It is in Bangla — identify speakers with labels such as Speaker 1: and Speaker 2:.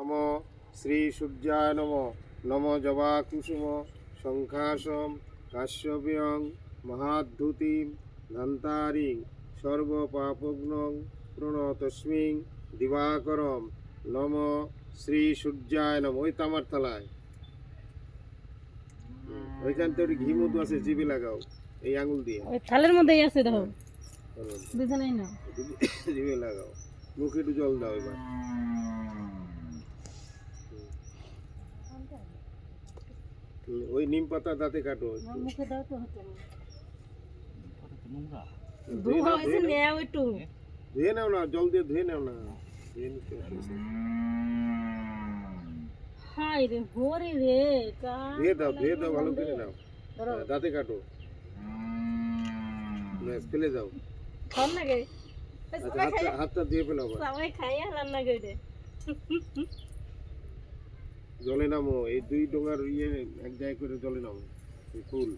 Speaker 1: নম শ্রী সূর্যায় নম নম জবা কুসুম শঙ্খাসম কাশ্যপেয়ং মহাদ্যুতিম ধন্তারিং সর্বপাপগ্নং প্রণতস্মিং দিবাকরম নম শ্রী সূর্যায় নম। ওই তামার থালায় ওইখান থেকে ঘি মধু আছে, জিভে লাগাও এই আঙুল দিয়ে।
Speaker 2: ওই থালের মধ্যেই আছে দেখো, দুজনেই না।
Speaker 1: জিভে লাগাও, মুখে একটু জল দাও এবার। ওই নিম পাতা দাঁতে কাটো।
Speaker 2: মুখে দাও তো হচ্ছে না।
Speaker 1: ধুয়ে নাও,
Speaker 2: হয়েছে নেও একটু।
Speaker 1: ধুয়ে নাও না, জল দিয়ে ধুয়ে নাও না। ধুয়ে নিতে হবে।
Speaker 2: হাই রে হরি রে
Speaker 1: ধুয়ে দাও ভালো করে নাও। দাঁতে কাটো, ফেলে দাও।
Speaker 2: খান লাগে
Speaker 1: আচ্ছা, হাতটা ধুয়ে ফেলো আবার।
Speaker 2: সবাই খাই হালান না গইরে
Speaker 1: জলে নামো, এই দুই ডোঙার এক জায়গায় করে জলে নামো। এই ফুল